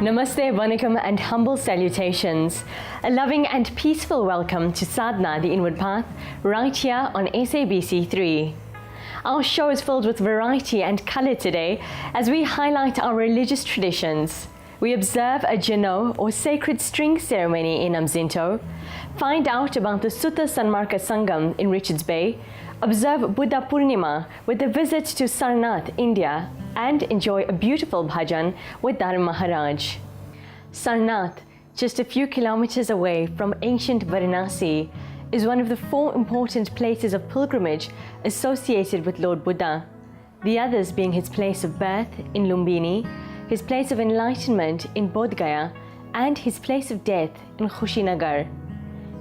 Namaste, Vanakkam and humble salutations. A loving and peaceful welcome to Sadhana, the Inward Path, right here on SABC3. Our show is filled with variety and color today as we highlight our religious traditions. We observe a Jano or sacred string ceremony in Amzinto, find out about the Sutta Sanmarka Sangam in Richards Bay, observe Buddha Purnima with a visit to Sarnath, India, and enjoy a beautiful bhajan with Dharma Maharaj. Sarnath, just a few kilometers away from ancient Varanasi, is one of the 4 important places of pilgrimage associated with Lord Buddha, the others being his place of birth in Lumbini, his place of enlightenment in Bodh Gaya, and his place of death in Kushinagar.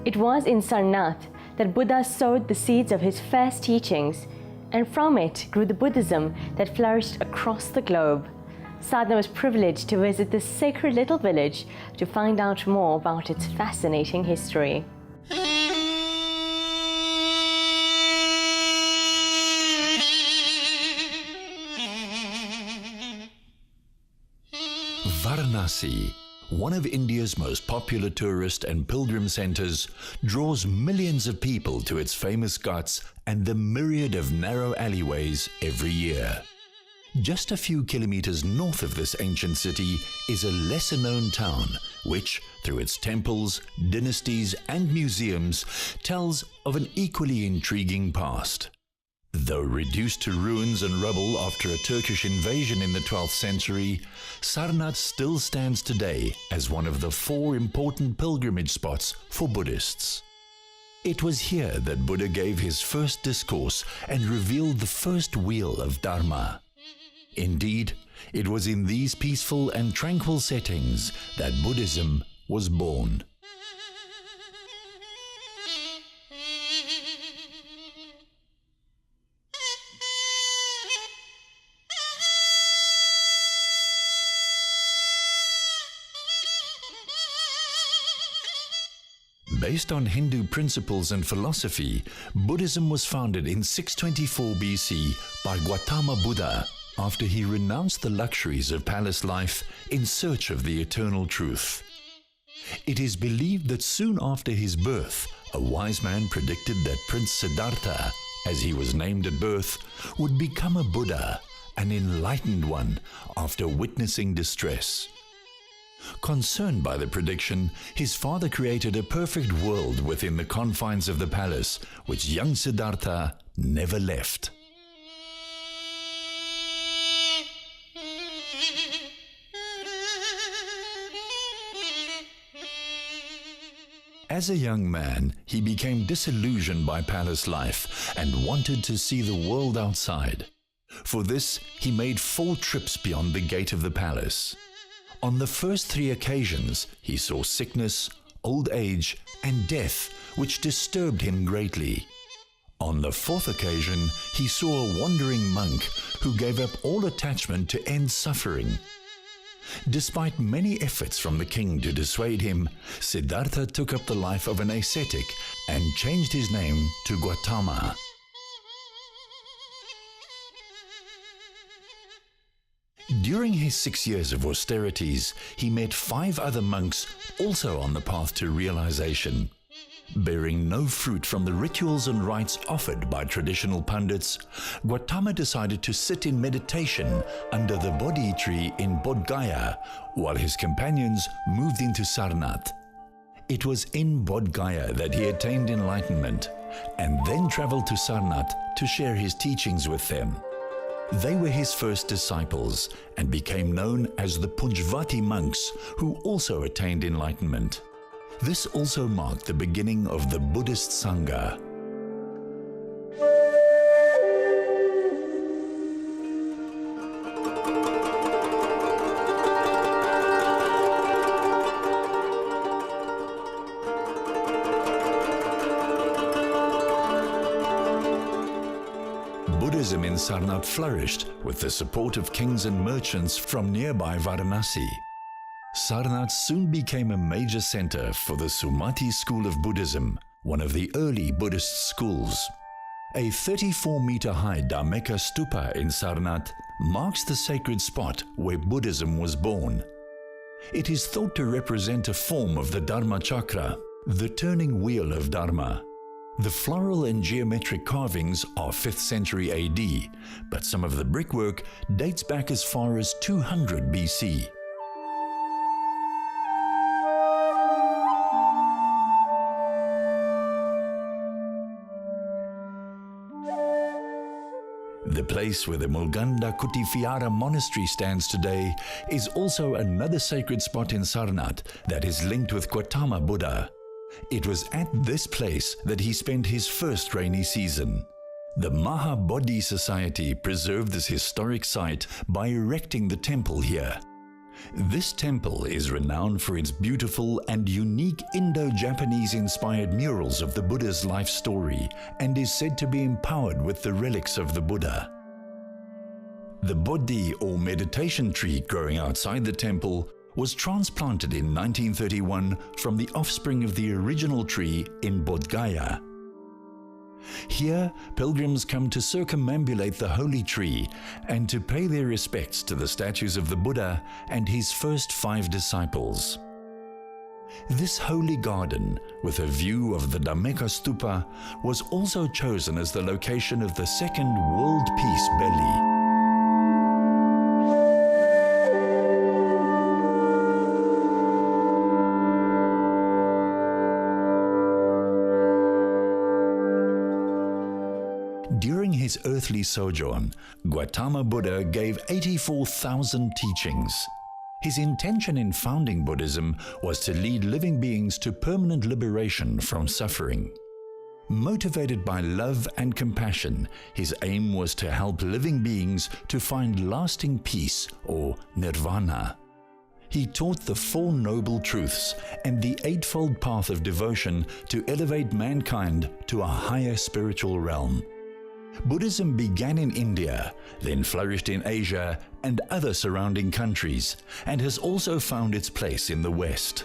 It was in Sarnath that Buddha sowed the seeds of his first teachings, and from it grew the Buddhism that flourished across the globe. Sadhana was privileged to visit this sacred little village to find out more about its fascinating history. Varanasi, one of India's most popular tourist and pilgrim centers, draws millions of people to its famous ghats and the myriad of narrow alleyways every year. Just a few kilometers north of this ancient city is a lesser-known town which, through its temples, dynasties and museums, tells of an equally intriguing past. Though reduced to ruins and rubble after a Turkish invasion in the 12th century, Sarnath still stands today as one of the 4 important pilgrimage spots for Buddhists. It was here that Buddha gave his first discourse and revealed the first wheel of Dharma. Indeed, it was in these peaceful and tranquil settings that Buddhism was born. Based on Hindu principles and philosophy, Buddhism was founded in 624 BC by Gautama Buddha after he renounced the luxuries of palace life in search of the eternal truth. It is believed that soon after his birth, a wise man predicted that Prince Siddhartha, as he was named at birth, would become a Buddha, an enlightened one, after witnessing distress. Concerned by the prediction, his father created a perfect world within the confines of the palace, which young Siddhartha never left. As a young man, he became disillusioned by palace life and wanted to see the world outside. For this, he made 4 trips beyond the gate of the palace. On the first 3 occasions, he saw sickness, old age, and death, which disturbed him greatly. On the 4th occasion, he saw a wandering monk who gave up all attachment to end suffering. Despite many efforts from the king to dissuade him, Siddhartha took up the life of an ascetic and changed his name to Gautama. During his 6 years of austerities, he met 5 other monks also on the path to realization. Bearing no fruit from the rituals and rites offered by traditional pundits, Gautama decided to sit in meditation under the Bodhi tree in Bodh Gaya while his companions moved into Sarnath. It was in Bodh Gaya that he attained enlightenment and then traveled to Sarnath to share his teachings with them. They were his first disciples and became known as the Punjvati monks, who also attained enlightenment. This also marked the beginning of the Buddhist Sangha. Buddhism in Sarnath flourished with the support of kings and merchants from nearby Varanasi. Sarnath soon became a major center for the Sumati school of Buddhism, one of the early Buddhist schools. A 34-meter-high Dhammika stupa in Sarnath marks the sacred spot where Buddhism was born. It is thought to represent a form of the Dharma chakra, the turning wheel of Dharma. The floral and geometric carvings are 5th century AD, but some of the brickwork dates back as far as 200 BC. The place where the Mulganda Kutifiara monastery stands today is also another sacred spot in Sarnath that is linked with Gautama Buddha. It was at this place that he spent his first rainy season. The Mahabodhi Society preserved this historic site by erecting the temple here. This temple is renowned for its beautiful and unique Indo-Japanese inspired murals of the Buddha's life story and is said to be empowered with the relics of the Buddha. The Bodhi or meditation tree growing outside the temple was transplanted in 1931 from the offspring of the original tree in Bodh Gaya. Here, pilgrims come to circumambulate the holy tree and to pay their respects to the statues of the Buddha and his first 5 disciples. This holy garden, with a view of the Dhammika Stupa, was also chosen as the location of the second World Peace Belly. During his earthly sojourn, Gautama Buddha gave 84,000 teachings. His intention in founding Buddhism was to lead living beings to permanent liberation from suffering. Motivated by love and compassion, his aim was to help living beings to find lasting peace or nirvana. He taught the 4 noble truths and the 8-fold path of devotion to elevate mankind to a higher spiritual realm. Buddhism began in India, then flourished in Asia and other surrounding countries, and has also found its place in the West.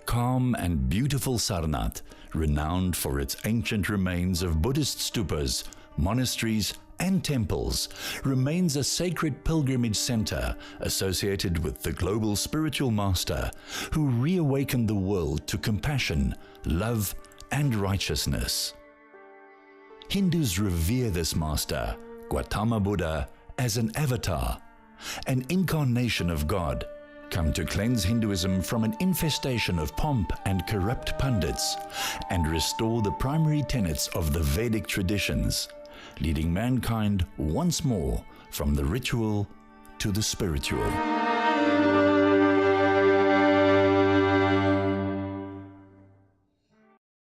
Calm and beautiful Sarnath, renowned for its ancient remains of Buddhist stupas, monasteries, and temples, remains a sacred pilgrimage center associated with the global spiritual master who reawakened the world to compassion, love, and righteousness. Hindus revere this master, Gautama Buddha, as an avatar, an incarnation of God, come to cleanse Hinduism from an infestation of pomp and corrupt pundits, and restore the primary tenets of the Vedic traditions, leading mankind once more from the ritual to the spiritual.